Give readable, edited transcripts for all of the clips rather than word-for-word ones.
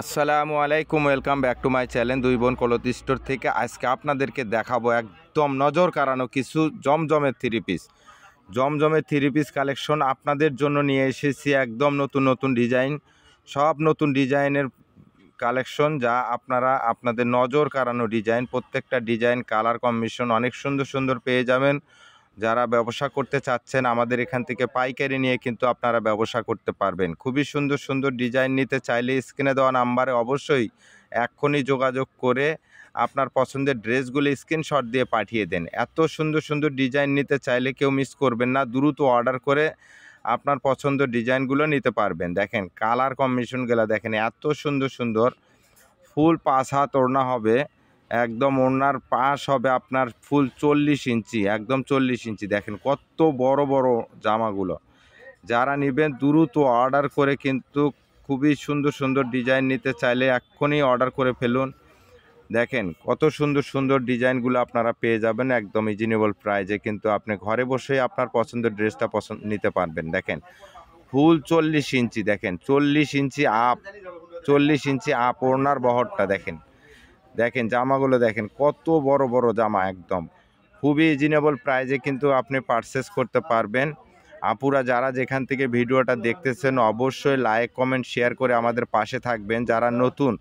আসসালামু আলাইকুম, welcome back to my channel দুই বোন কলতি স্টোর থেকে। আজকে আপনাদেরকে দেখাবো একদম নজর কাড়ানো কিছু জমজমের থ্রি পিস কালেকশন আপনাদের জন্য নিয়ে এসেছি। একদম নতুন নতুন ডিজাইন, সব নতুন ডিজাইনের কালেকশন, যা আপনাদের নজর কাড়ানো ডিজাইন। প্রত্যেকটা ডিজাইন কালার কম্বিনেশন অনেক সুন্দর সুন্দর পেয়ে যাবেন। যারা ব্যবসা করতে চাচ্ছেন আমাদের এখান থেকে পাইকারি নিয়ে কিন্তু আপনারা ব্যবসা করতে পারবেন। খুবই সুন্দর সুন্দর ডিজাইন নিতে চাইলে স্ক্রিনে দেওয়া নাম্বারে অবশ্যই এক্ষুনি যোগাযোগ করে আপনার পছন্দের ড্রেসগুলি স্ক্রিনশট দিয়ে পাঠিয়ে দেন। এত সুন্দর সুন্দর ডিজাইন নিতে চাইলে কেউ মিস করবেন না, দ্রুত অর্ডার করে আপনার পছন্দের ডিজাইনগুলো নিতে পারবেন। দেখেন কালার কম্বিনেশনগুলো দেখেন, এত সুন্দর সুন্দর। ফুল 5 হাত ওড়না হবে, একদম ওড়নার পাশ হবে আপনার ফুল 40 ইঞ্চি, একদম 40 ইঞ্চি। দেখেন কত বড় বড় জামাগুলো। যারা নেবেন দ্রুত অর্ডার করে, কিন্তু খুবই সুন্দর সুন্দর ডিজাইন নিতে চাইলে এক্ষুনি অর্ডার করে ফেলুন। দেখেন কত সুন্দর সুন্দর ডিজাইনগুলো আপনারা পেয়ে যাবেন একদম রিজনেবল প্রাইজে, কিন্তু আপনি ঘরে বসেই আপনার পছন্দের ড্রেসটা নিতে পারবেন। দেখেন ফুল 40 ইঞ্চি, দেখেন 40 ইঞ্চি আপ, 40 ইঞ্চি আপ ওড়নার বহরটা দেখেন। দেখেন জামাগুলো দেখেন কত বড় বড় জামা, একদম খুবই রিজনেবল প্রাইজে কিন্তু আপনি পারচেস করতে পারবেন। আপুরা যারা যেখান থেকে ভিডিওটা দেখতেছেন অবশ্যই লাইক কমেন্ট শেয়ার করে আমাদের পাশে থাকবেন। যারা নতুন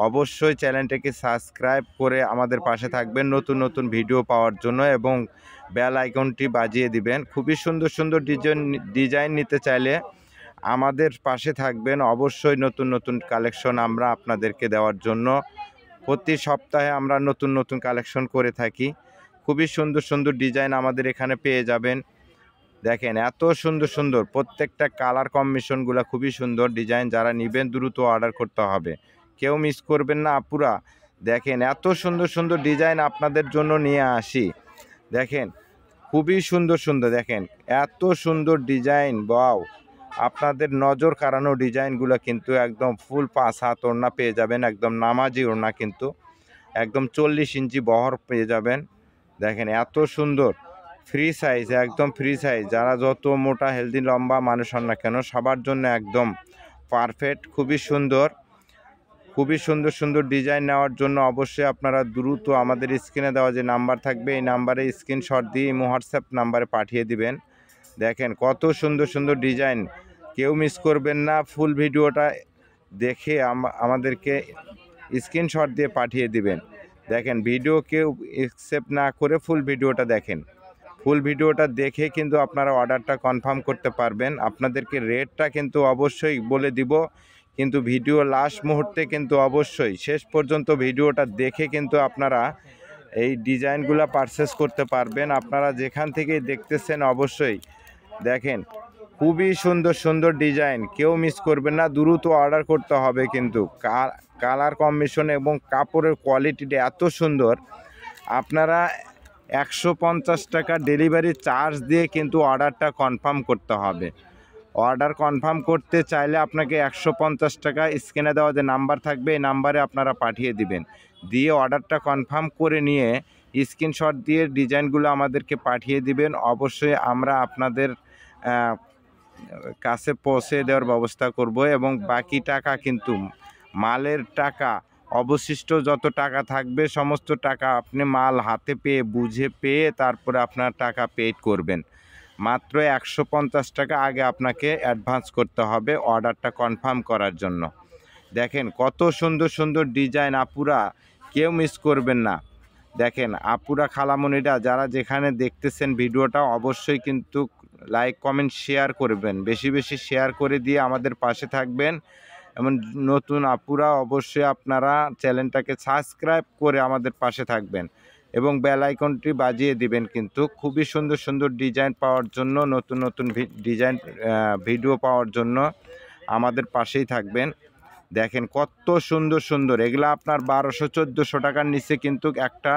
অবশ্যই চ্যানেলটাকে সাবস্ক্রাইব করে আমাদের পাশে থাকবেন নতুন নতুন ভিডিও পাওয়ার জন্য, এবং বেল আইকনটি বাজিয়ে দিবেন। খুবই সুন্দর সুন্দর ডিজাইন নিতে চাইলে আমাদের পাশে থাকবেন। অবশ্যই নতুন নতুন কালেকশন আমরা আপনাদেরকে দেওয়ার জন্য প্রতি সপ্তাহে আমরা নতুন নতুন কালেকশন করে থাকি। খুবই সুন্দর সুন্দর ডিজাইন আমাদের এখানে পেয়ে যাবেন। দেখেন এত সুন্দর সুন্দর প্রত্যেকটা কালার কম্বিনেশনগুলো খুবই সুন্দর ডিজাইন। যারা নেবেন দ্রুত অর্ডার করতে হবে, কেউ মিস করবেন না আপুরা। দেখেন এত সুন্দর সুন্দর ডিজাইন আপনাদের জন্য নিয়ে আসি। দেখেন খুবই সুন্দর সুন্দর, দেখেন এত সুন্দর ডিজাইন, ওয়াও! আপনাদের নজর কাড়ানো ডিজাইনগুলো কিন্তু একদম ফুল 5 হাত ওড়না পেয়ে যাবেন, একদম নামাজি ওড়না, কিন্তু একদম 40 ইঞ্চি বহর পেয়ে যাবেন। দেখেন এত সুন্দর ফ্রি সাইজ, একদম ফ্রি সাইজ। যারা যত মোটা হেলদি লম্বা মানুষ হন না কেন সবার জন্য একদম পারফেক্ট। খুবই সুন্দর, খুবই সুন্দর সুন্দর ডিজাইন নেওয়ার জন্য অবশ্যই আপনারা দ্রুত আমাদের স্ক্রিনে দেওয়া যে নাম্বার থাকবে এই নাম্বারে স্ক্রিনশট দিয়ে হোয়াটসঅ্যাপ নাম্বারে পাঠিয়ে দিবেন। দেখেন কত সুন্দর সুন্দর ডিজাইন, কেউ মিস করবেন না। ফুল ভিডিওটা দেখে আমাদেরকে স্ক্রিনশট দিয়ে পাঠিয়ে দিবেন। দেখেন ভিডিও কেউ অ্যাকসেপ্ট না করে ফুল ভিডিওটা দেখেন। ফুল ভিডিওটা দেখে কিন্তু আপনারা অর্ডারটা কনফার্ম করতে পারবেন। আপনাদেরকে রেটটা কিন্তু অবশ্যই বলে দিব, কিন্তু ভিডিও লাস্ট মুহূর্তে কিন্তু অবশ্যই শেষ পর্যন্ত ভিডিওটা দেখে কিন্তু আপনারা এই ডিজাইনগুলো পারচেস করতে পারবেন। আপনারা যেখান থেকে দেখতেছেন অবশ্যই দেখেন খুবই সুন্দর সুন্দর ডিজাইন, কেউ মিস করবেন না, দ্রুত অর্ডার করতে হবে। কিন্তু কালার কম্বিনেশন এবং কাপড়ের কোয়ালিটিটা এত সুন্দর, আপনারা 150 টাকা ডেলিভারি চার্জ দিয়ে কিন্তু অর্ডারটা কনফার্ম করতে হবে। অর্ডার কনফার্ম করতে চাইলে আপনাকে 150 টাকা স্ক্রিনে দেওয়া যে নাম্বার থাকবে এই নাম্বারে আপনারা পাঠিয়ে দিবেন। দিয়ে অর্ডারটা কনফার্ম করে নিয়ে স্ক্রিনশট দিয়ে ডিজাইনগুলো আমাদেরকে পাঠিয়ে দিবেন। অবশ্যই আমরা আপনাদের কাছে পৌঁছে দেওয়ার ব্যবস্থা করব, এবং বাকি টাকা কিন্তু মালের টাকা অবশিষ্ট যত টাকা থাকবে সমস্ত টাকা আপনি মাল হাতে পেয়ে বুঝে পেয়ে তারপরে আপনার টাকা পেড করবেন। মাত্র 150 টাকা আগে আপনাকে অ্যাডভান্স করতে হবে অর্ডারটা কনফার্ম করার জন্য। দেখেন কত সুন্দর সুন্দর ডিজাইন, আপুরা কেউ মিস করবেন না। দেখেন আপুরা খালামণিরা যারা যেখানে দেখতেছেন ভিডিওটা অবশ্যই কিন্তু লাইক কমেন্ট শেয়ার করবেন, বেশি বেশি শেয়ার করে দিয়ে আমাদের পাশে থাকবেন। এমন নতুন আপুরা অবশ্যই আপনারা চ্যানেলটাকে সাবস্ক্রাইব করে আমাদের পাশে থাকবেন এবং বেল আইকনটি বাজিয়ে দিবেন। কিন্তু খুবই সুন্দর সুন্দর ডিজাইন পাওয়ার জন্য, নতুন নতুন ডিজাইন ভিডিও পাওয়ার জন্য আমাদের পাশেই থাকবেন। দেখেন কত সুন্দর সুন্দর, এগুলো আপনার 1200-1400 টাকার নিচে কিন্তু একটা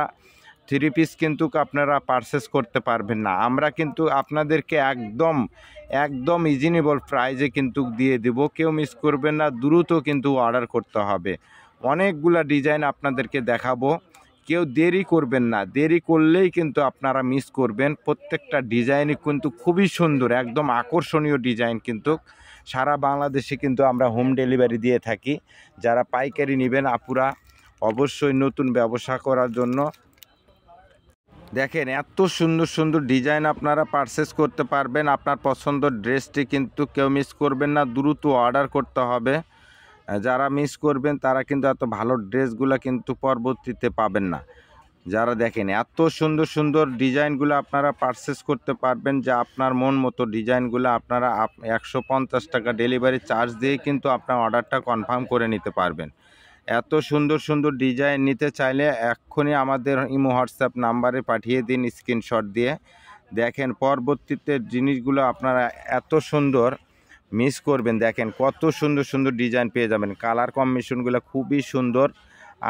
থ্রি পিস কিন্তু আপনারা পারচেস করতে পারবেন না। আমরা কিন্তু আপনাদেরকে একদম একদম রিজনেবল প্রাইজে কিন্তু দিয়ে দেব, কেউ মিস করবেন না, দ্রুত কিন্তু অর্ডার করতে হবে। অনেকগুলা ডিজাইন আপনাদেরকে দেখাবো, কেউ দেরি করবেন না, দেরি করলেই কিন্তু আপনারা মিস করবেন। প্রত্যেকটা ডিজাইনই কিন্তু খুবই সুন্দর, একদম আকর্ষণীয় ডিজাইন। কিন্তু সারা বাংলাদেশে কিন্তু আমরা হোম ডেলিভারি দিয়ে থাকি। যারা পাইকারি নেবেন আপুরা অবশ্যই নতুন ব্যবসা করার জন্য দেখেন এত সুন্দর সুন্দর ডিজাইন আপনারা পারচেস করতে পারবেন। আপনার পছন্দের ড্রেসটি কিন্তু কেউ মিস করবেন না, দ্রুত অর্ডার করতে হবে। যারা মিস করবেন তারা কিন্তু এত ভালো ড্রেসগুলো কিন্তু পরবর্তীতে পাবেন না। যারা দেখেন এত সুন্দর সুন্দর ডিজাইনগুলো আপনারা পারচেস করতে পারবেন, যে আপনার মন মতো ডিজাইনগুলো আপনারা 150 টাকা ডেলিভারি চার্জ দিয়ে কিন্তু আপনার অর্ডারটা কনফার্ম করে নিতে পারবেন। এত সুন্দর সুন্দর ডিজাইন নিতে চাইলে এক্ষুনি আমাদের ইমো হোয়াটসঅ্যাপ নাম্বারে পাঠিয়ে দিন স্ক্রিনশট দিয়ে। দেখেন পরবর্তীতে জিনিসগুলো আপনারা এত সুন্দর মিস করবেন। দেখেন কত সুন্দর সুন্দর ডিজাইন পেয়ে যাবেন, কালার কম্বিনেশনগুলো খুবই সুন্দর।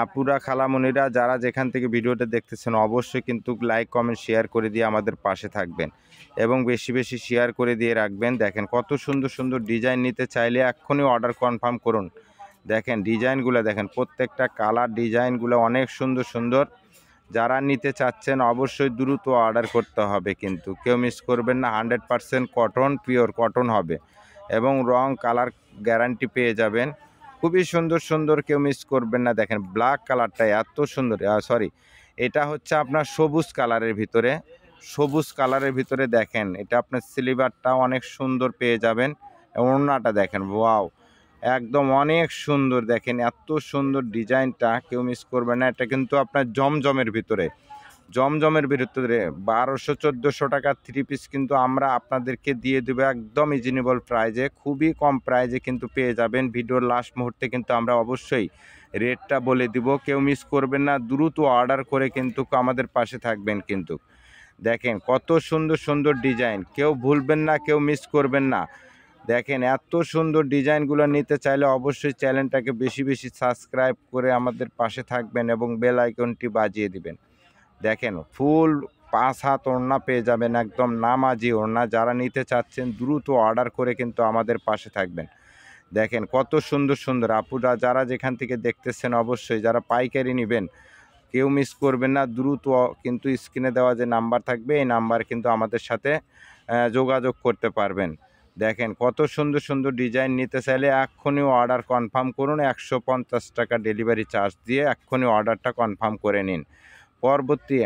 আপুরা খালামণিরা যারা যেখান থেকে ভিডিওটা দেখতেছেন অবশ্যই কিন্তু লাইক কমেন্ট শেয়ার করে দিয়ে আমাদের পাশে থাকবেন এবং বেশি বেশি শেয়ার করে দিয়ে রাখবেন। দেখেন কত সুন্দর সুন্দর ডিজাইন নিতে চাইলে এক্ষুনি অর্ডার কনফার্ম করুন। দেখেন ডিজাইনগুলো দেখেন, প্রত্যেকটা কালার ডিজাইনগুলো অনেক সুন্দর সুন্দর। যারা নিতে চাচ্ছেন অবশ্যই দ্রুত অর্ডার করতে হবে, কিন্তু কেউ মিস করবেন না। 100% কটন, পিওর কটন হবে এবং রং কালার গ্যারান্টি পেয়ে যাবেন। খুবই সুন্দর সুন্দর, কেউ মিস করবেন না। দেখেন ব্ল্যাক কালারটা এত সুন্দর, সরি এটা হচ্ছে আপনার সবুজ কালারের ভিতরে, সবুজ কালারের ভিতরে দেখেন এটা আপনার সিলিভারটা অনেক সুন্দর পেয়ে যাবেন। ওড়নাটা দেখেন ওয়াও একদম অনেক সুন্দর। দেখেন এত সুন্দর ডিজাইনটা কেউ মিস করবে না। এটা কিন্তু আপনার জমজমের ভিতরে, জমজমের ভিতরে 1200-1400 টাকার 3 পিস কিন্তু আমরা আপনাদেরকে দিয়ে দেবো একদম রিজনেবল প্রাইজে, খুবই কম প্রাইজে কিন্তু পেয়ে যাবেন। ভিডিওর লাস্ট মুহূর্তে কিন্তু আমরা অবশ্যই রেটটা বলে দিব, কেউ মিস করবেন না, দ্রুত অর্ডার করে কিন্তু আমাদের পাশে থাকবেন। কিন্তু দেখেন কত সুন্দর সুন্দর ডিজাইন, কেউ ভুলবেন না, কেউ মিস করবেন না। দেখেন এত সুন্দর ডিজাইনগুলো নিতে চাইলে অবশ্যই চ্যানেলটাকে বেশি বেশি সাবস্ক্রাইব করে আমাদের পাশে থাকবেন এবং বেল আইকনটি বাজিয়ে দিবেন। দেখেন ফুল 5 হাত ওড়না পেয়ে যাবেন, একদম নামাজি ওড়না। যারা নিতে চাচ্ছেন দ্রুত অর্ডার করে কিন্তু আমাদের পাশে থাকবেন। দেখেন কত সুন্দর সুন্দর আপুরা যারা যেখান থেকে দেখতেছেন অবশ্যই যারা পাইকারি নেবেন কেউ মিস করবেন না, দ্রুত কিন্তু স্ক্রিনে দেওয়া যে নাম্বার থাকবে এই নাম্বার কিন্তু আমাদের সাথে যোগাযোগ করতে পারবেন। দেখেন কত সুন্দর সুন্দর ডিজাইন নিতে চাইলে এক্ষুনি অর্ডার কনফার্ম করুন। 150 টাকা ডেলিভারি চার্জ দিয়ে এক্ষুনি অর্ডারটা কনফার্ম করে নিন। পরবর্তী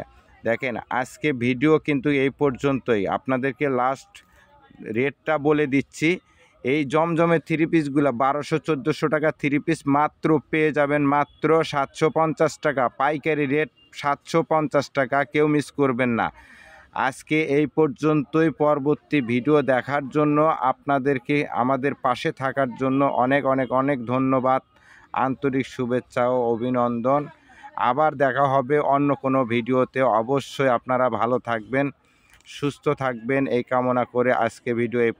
দেখেন আজকে ভিডিও কিন্তু এই পর্যন্তই। আপনাদেরকে লাস্ট রেটটা বলে দিচ্ছি, এই জমজমের 3 পিসগুলো 1200-1400 টাকা 3 পিস মাত্র পেয়ে যাবেন মাত্র 750 টাকা, পাইকারি রেট 750 টাকা, কেউ মিস করবেন না। আজকে এই পর্যন্তই। পরবর্তী ভিডিও দেখার জন্য আপনাদেরকে আমাদের পাশে থাকার জন্য অনেক অনেক অনেক ধন্যবাদ, আন্তরিক শুভেচ্ছা ও অভিনন্দন। আবার দেখা হবে অন্য কোনো ভিডিওতে। অবশ্যই আপনারা ভালো থাকবেন, সুস্থ থাকবেন এই কামনা করে আজকে ভিডিও এই